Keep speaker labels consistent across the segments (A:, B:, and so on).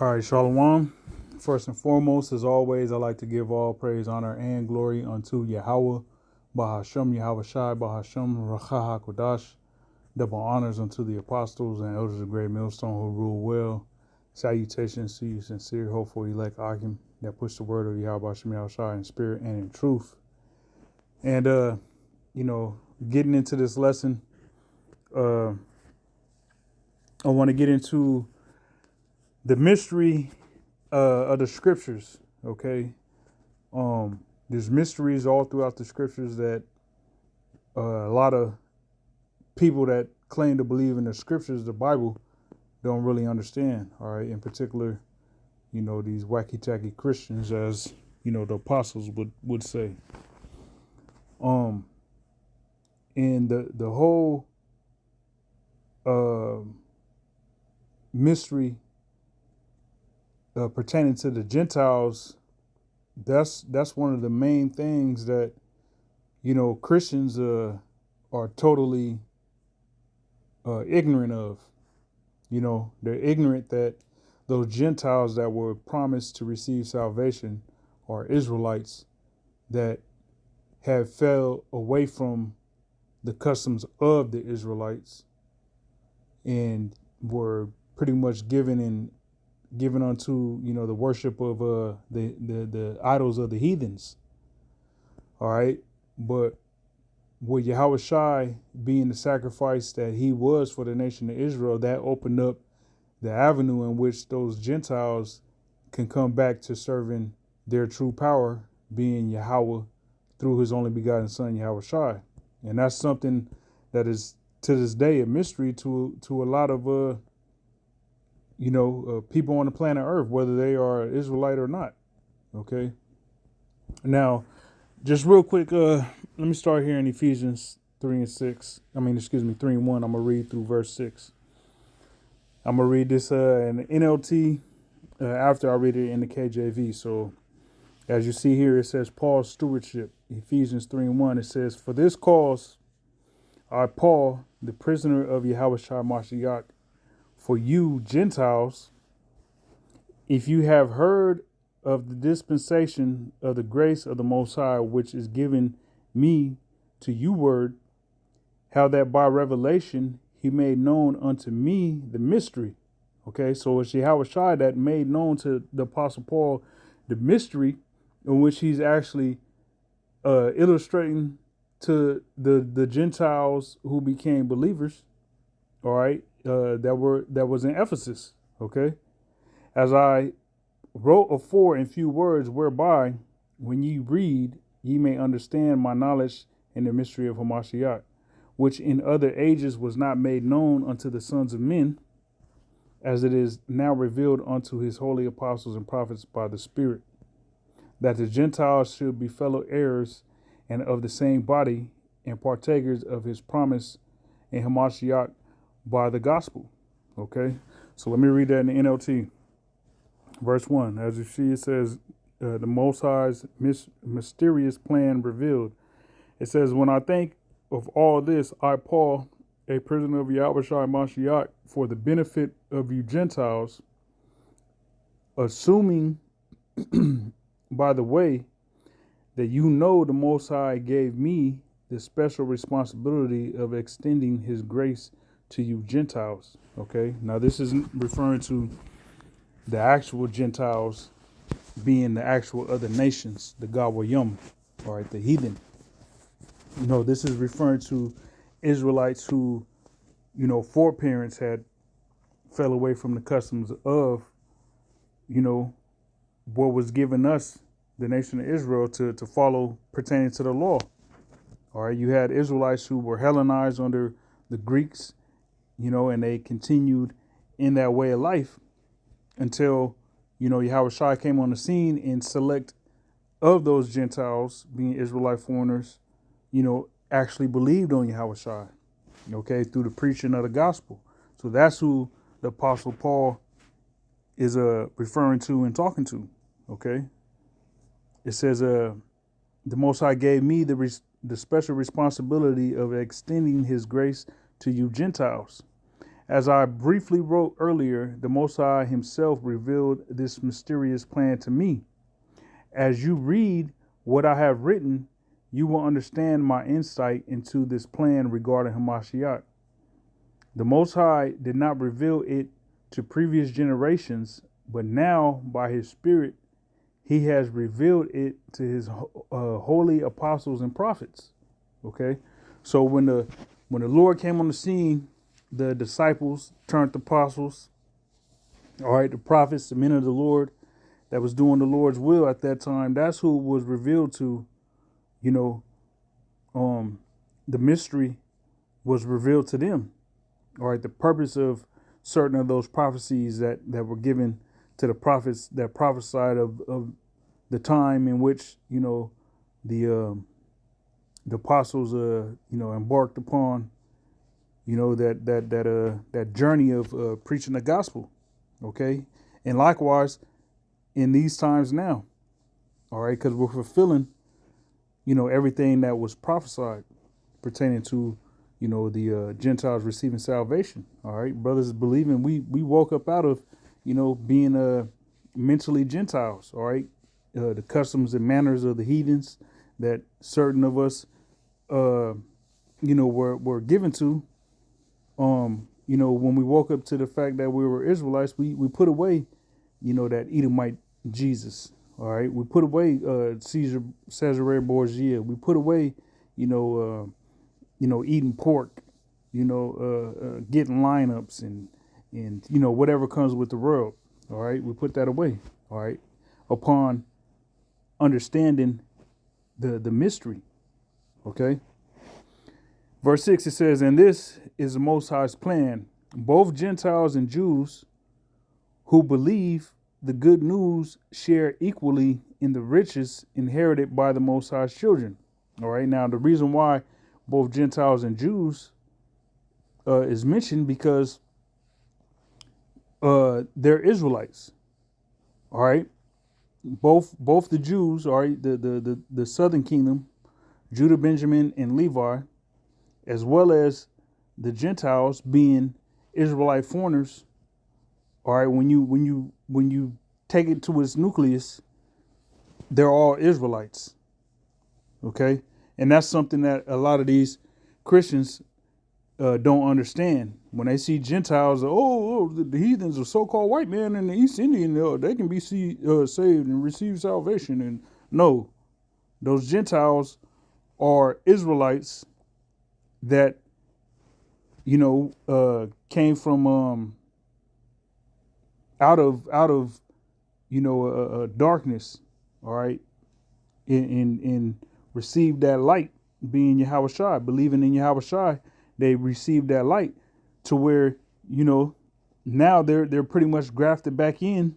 A: All right, Shalom. First and foremost, as always, I like to give all praise, honor, and glory unto Yahweh, Bahashem, Yahweh Shai, Bahashem, Racha HaKodash. Double honors unto the apostles and elders of Great Millstone who rule well. Salutations to you, sincere, hopeful, elect Achim, that push the word of Yahweh Hashem, Yahweh Shai in spirit and in truth. And, you know, getting into this lesson, I want to get into the mystery of the scriptures, okay? There's mysteries all throughout the scriptures that a lot of people that claim to believe in the scriptures, the Bible, don't really understand, all right? In particular, you know, these wacky-tacky Christians, as, you know, the apostles would say. And the whole mystery pertaining to the Gentiles, that's one of the main things that, you know, Christians are totally ignorant of. You know, they're ignorant that those Gentiles that were promised to receive salvation are Israelites that have fell away from the customs of the Israelites and were pretty much given unto, you know, the worship of the idols of the heathens. All right. But with Yahweh Shai being the sacrifice that he was for the nation of Israel, that opened up the avenue in which those Gentiles can come back to serving their true power, being Yahweh through his only begotten son, Yahweh Shai. And that's something that is to this day a mystery to a lot of people on the planet Earth, whether they are Israelite or not. Okay. Now, just real quick, let me start here in Ephesians 3 and 6. 3 and 1. I'm gonna read through verse 6. I'm gonna read this in the NLT after I read it in the KJV. So, as you see here, it says Paul's stewardship. Ephesians 3 and 1. It says, "For this cause, I, Paul, the prisoner of Yahweh Shai Mashiach, for you Gentiles, if you have heard of the dispensation of the grace of the Most High, which is given me to you word, how that by revelation he made known unto me the mystery." Okay, so it's Yahweh Shai that made known to the Apostle Paul the mystery in which he's actually illustrating to the Gentiles who became believers. All right, that was in Ephesus. Okay, as I wrote afore in few words, whereby when ye read, ye may understand my knowledge in the mystery of Hamashiach, which in other ages was not made known unto the sons of men, as it is now revealed unto his holy apostles and prophets by the Spirit, that the Gentiles should be fellow heirs and of the same body and partakers of his promise in Hamashiach by the gospel. Okay, so let me read that in the NLT. Verse 1, as you see, it says, the Most High's mysterious plan revealed. It says, "When I think of all this, I, Paul, a prisoner of Yahweh Shai Mashiach, for the benefit of you Gentiles, assuming by the way that you know the Most High gave me the special responsibility of extending his grace to you Gentiles." Okay, now this isn't referring to the actual Gentiles being the actual other nations, the Gawayim, all right, the heathen. No, this is referring to Israelites who, you know, foreparents had fell away from the customs of, you know, what was given us, the nation of Israel, to follow pertaining to the law. All right, you had Israelites who were Hellenized under the Greeks, you know, and they continued in that way of life until, you know, Yahweh Shai came on the scene and select of those Gentiles, being Israelite foreigners, you know, actually believed on Yahweh Shai, okay, through the preaching of the gospel. So that's who the Apostle Paul is referring to and talking to, okay? It says, the Most High gave me the special responsibility of extending his grace to you Gentiles, As I briefly wrote earlier, the Most High himself revealed this mysterious plan to me. As you read what I have written, you will understand my insight into this plan regarding Hamashiach. The Most High did not reveal it to previous generations, but now, by his Spirit, he has revealed it to his holy apostles and prophets. Okay? So when the Lord came on the scene, the disciples turned to apostles, all right, the prophets, the men of the Lord that was doing the Lord's will at that time, that's who was revealed to, you know, the mystery was revealed to them. All right, the purpose of certain of those prophecies that were given to the prophets that prophesied of the time in which, you know, the apostles, embarked upon, you know, that journey of preaching the gospel. Okay. And likewise in these times now. All right. Because we're fulfilling, you know, everything that was prophesied pertaining to, you know, the Gentiles receiving salvation. All right. Brothers believing we woke up out of, you know, being mentally Gentiles. All right. The customs and manners of the heathens that certain of us, were given to. You know, when we woke up to the fact that we were Israelites, we put away, you know, that Edomite Jesus. All right. We put away Caesarea Borgia. We put away, eating pork, getting lineups and, you know, whatever comes with the world. All right. We put that away. All right. Upon understanding the mystery. Okay. Verse 6, it says, and this is the Most High's plan. Both Gentiles and Jews who believe the good news share equally in the riches inherited by the Most High's children. All right. Now, the reason why both Gentiles and Jews is mentioned because they're Israelites. All right. Both the Jews, all right, the southern kingdom, Judah, Benjamin, and Levi, as well as the Gentiles being Israelite foreigners. All right, when you take it to its nucleus, they're all Israelites. Okay, and that's something that a lot of these Christians don't understand. When they see Gentiles, the heathens are so-called white men in the East Indian, they can be saved and receive salvation. And no, those Gentiles are Israelites that, came from out of darkness, all right, and received that light, being Yahweh Shai, believing in Yahweh Shai. They received that light to where, now they're pretty much grafted back in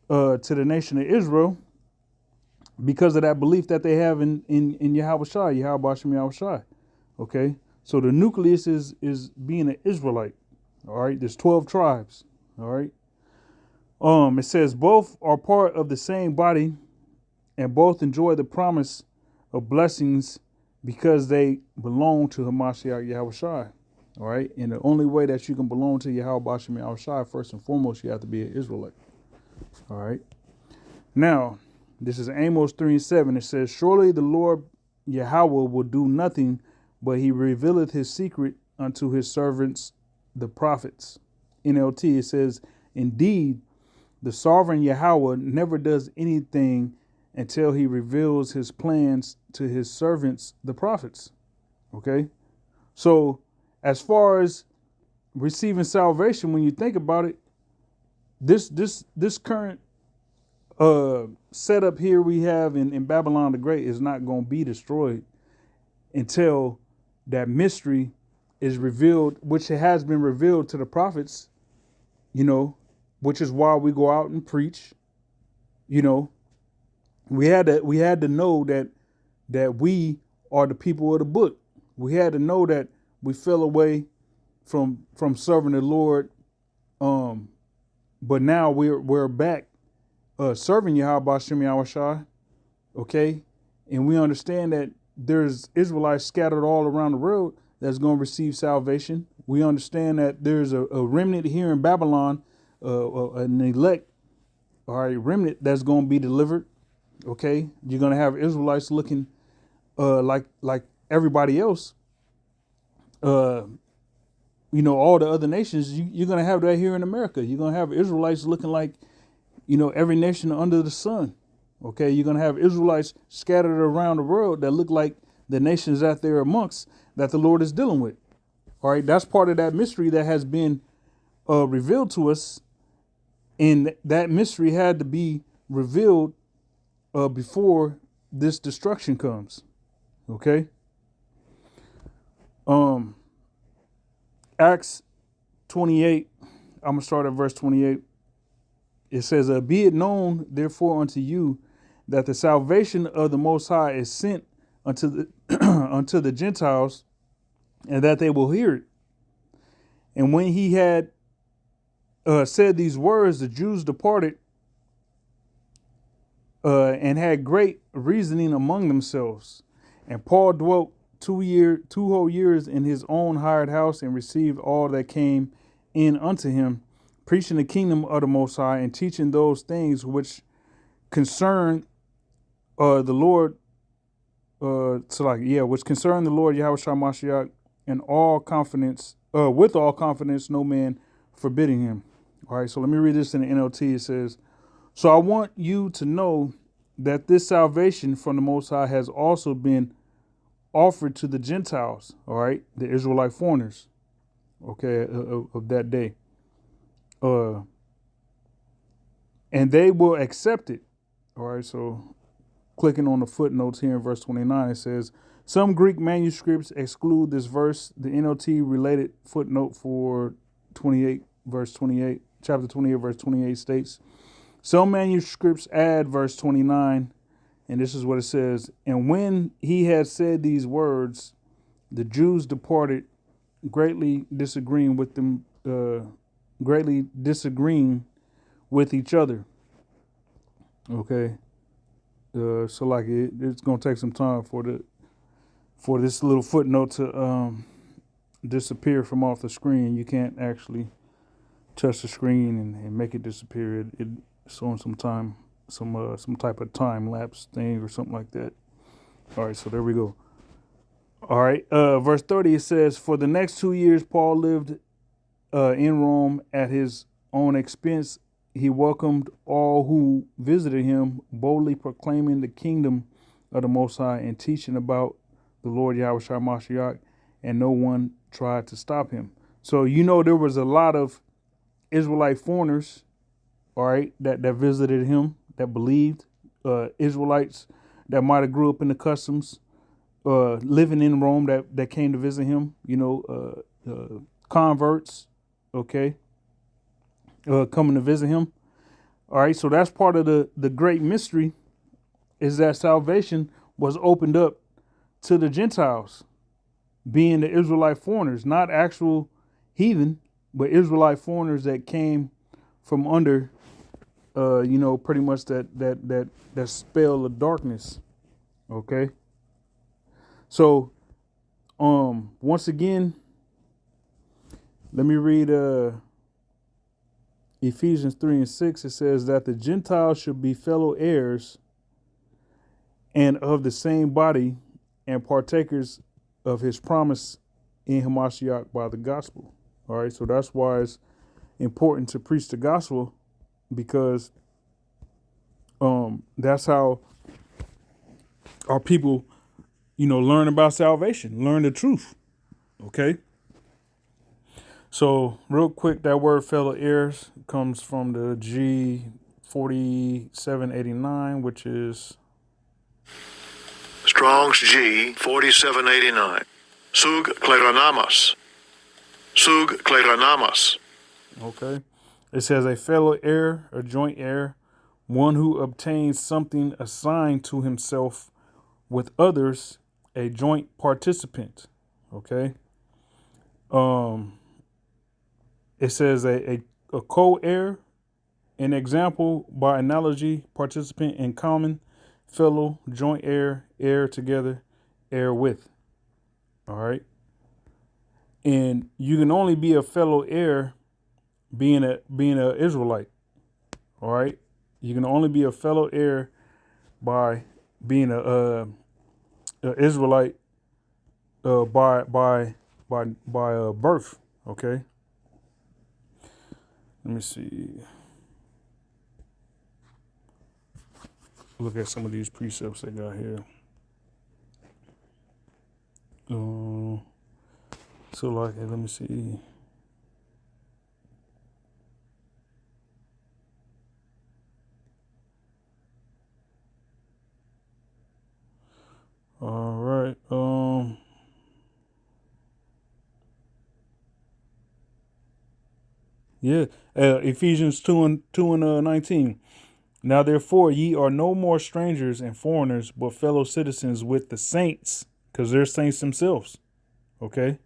A: to the nation of Israel because of that belief that they have in Yahweh Shai, Yahweh Bashem Yahweh Shai. Okay, so the nucleus is being an Israelite. All right, there's 12 tribes. All right. It says both are part of the same body and both enjoy the promise of blessings because they belong to Hamashiach Yahweh Shai. All right. And the only way that you can belong to Yahweh Bashem Yahweh Shai, first and foremost, you have to be an Israelite. All right. Now, this is Amos 3:7. It says, surely the Lord Yahweh will do nothing, but he revealeth his secret unto his servants, the prophets. NLT, it says, indeed, the sovereign Yahweh never does anything until he reveals his plans to his servants, the prophets. Okay. So as far as receiving salvation, when you think about it, this current setup here we have in Babylon the Great is not going to be destroyed until that mystery is revealed, which has been revealed to the prophets, which is why we go out and preach. We had to know that we are the people of the book. We had to know that we fell away from serving the Lord, but now we're back serving Yahweh Bashem Yahweh Shai. Okay, and we understand that there's Israelites scattered all around the world that's going to receive salvation. We understand that there's a remnant here in Babylon, an elect, all right, remnant that's going to be delivered. Okay, you're going to have Israelites looking like everybody else. All the other nations, you're going to have that here in America. You're going to have Israelites looking like, every nation under the sun. Okay, you're going to have Israelites scattered around the world that look like the nations that they're amongst that the Lord is dealing with. All right, that's part of that mystery that has been revealed to us. And that mystery had to be revealed before this destruction comes. Okay. Acts 28, I'm going to start at verse 28. It says, be it known, therefore, unto you that the salvation of the Most High is sent unto the unto the Gentiles, and that they will hear it. And when he had said these words, the Jews departed and had great reasoning among themselves. And Paul dwelt 2 whole years in his own hired house, and received all that came in unto him, preaching the kingdom of the Most High, and teaching those things which concern the Lord, which concern the Lord Yahushua Mashiach, and all confidence, with all confidence, no man forbidding him. All right, so let me read this in the NLT. It says, so I want you to know that this salvation from the Most High has also been offered to the Gentiles, all right, the Israelite foreigners, okay, of that day. And they will accept it. All right, so clicking on the footnotes here in verse 29, it says, some Greek manuscripts exclude this verse. The NLT related footnote for 28, verse 28, chapter 28, verse 28 states, some manuscripts add verse 29, and this is what it says. And when he had said these words, the Jews departed, greatly disagreeing with each other. Okay. So like it's going to take some time for this little footnote to disappear from off the screen. You can't actually touch the screen and make it disappear. It's on some time, some type of time lapse thing or something like that. All right, so there we go. All right, verse 30, it says, for the next 2 years, Paul lived in Rome at his own expense. He welcomed all who visited him, boldly proclaiming the kingdom of the Most High and teaching about the Lord Yahushua Mashiach, and no one tried to stop him. So, there was a lot of Israelite foreigners, all right, that visited him, that believed, Israelites that might have grew up in the customs, living in Rome that came to visit him, converts, okay, coming to visit him. All right, so that's part of the great mystery, is that salvation was opened up to the Gentiles, being the Israelite foreigners, not actual heathen, but Israelite foreigners that came from under, pretty much that spell of darkness. Okay. So, once again, let me read Ephesians 3:6. It says that the Gentiles should be fellow heirs and of the same body, and partakers of his promise in Hamashiach by the gospel. All right, so that's why it's important to preach the gospel, because that's how our people, learn about salvation, learn the truth. Okay. So real quick, that word fellow heirs comes from the G4789, which is
B: Strong's G4789. Sug kleronamas. Sug kleronamas.
A: Okay. It says a fellow heir, a joint heir, one who obtains something assigned to himself with others, a joint participant. Okay. It says a co-heir, an example, by analogy, participant in common, fellow, joint heir, heir together, heir with. All right. And you can only be a fellow heir being a Israelite. All right. You can only be a fellow heir by being a Israelite by birth. Okay. Let me see. Look at some of these precepts they got here. So like, let me see. All right. Yeah. Ephesians 2:19. Now therefore ye are no more strangers and foreigners, but fellow citizens with the saints, because they're saints themselves. Okay.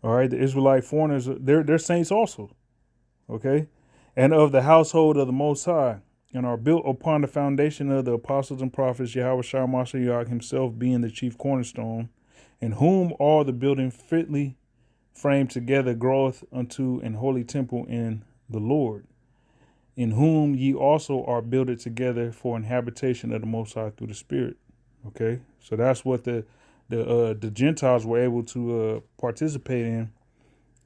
A: All right. The Israelite foreigners, they're saints also. Okay. And of the household of the Most High, and are built upon the foundation of the apostles and prophets, Yahweh Shai Mashiach himself being the chief cornerstone, in whom all the building fitly framed together groweth unto an holy temple in the Lord, in whom ye also are builded together for an habitation of the Most High through the Spirit. Okay, so that's what the Gentiles were able to participate in,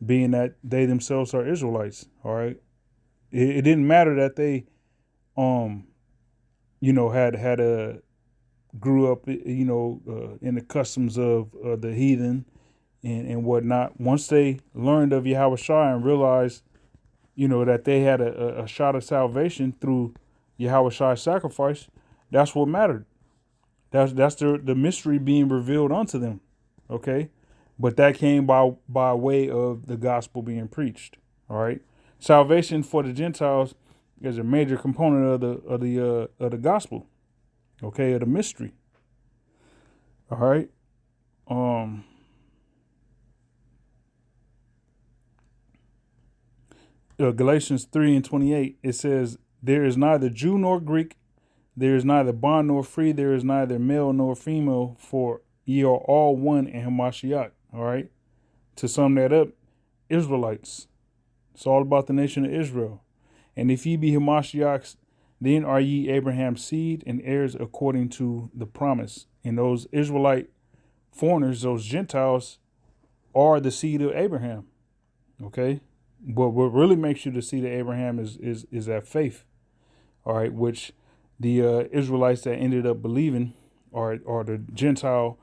A: being that they themselves are Israelites. All right, it didn't matter that they had a grew up, in the customs of the heathen and whatnot. Once they learned of Yahweh Shai and realized, that they had a shot of salvation through Yahweh Shai's sacrifice, that's what mattered. That's the mystery being revealed unto them. Okay, but that came by way of the gospel being preached. All right, salvation for the Gentiles is a major component of the gospel. Okay, of the mystery. All right. Galatians 3:28, it says, there is neither Jew nor Greek, there is neither bond nor free, there is neither male nor female, for ye are all one in Hamashiach. All right. To sum that up, Israelites. It's all about the nation of Israel. And if ye be Hamashiach's, then are ye Abraham's seed and heirs according to the promise. And those Israelite foreigners, those Gentiles, are the seed of Abraham. Okay. But what really makes you the seed of Abraham is that faith. All right. Which the Israelites that ended up believing are the Gentile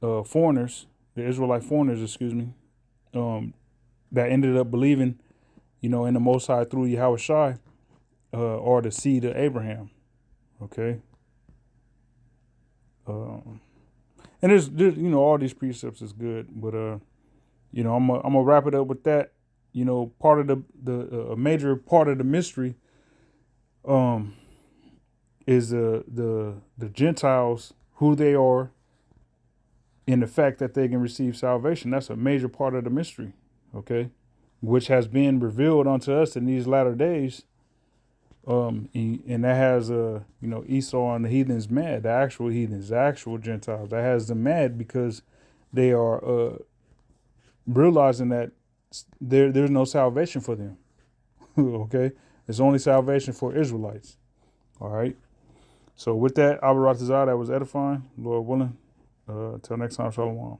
A: foreigners, the Israelite foreigners, that ended up believing, in the Most High through Yahweh Shai, are the seed of Abraham. Okay. And there's all these precepts is good, but I'm gonna wrap it up with that. Part of a major part of the mystery is the Gentiles, who they are, and the fact that they can receive salvation. That's a major part of the mystery. Okay, which has been revealed unto us in these latter days. And that has Esau and the heathens mad, the actual heathens, the actual Gentiles. That has them mad because they are realizing that there's no salvation for them. Okay, there's only salvation for Israelites. All right. So with that, Abaratazah, that was edifying. Lord willing. Until next time, shalom.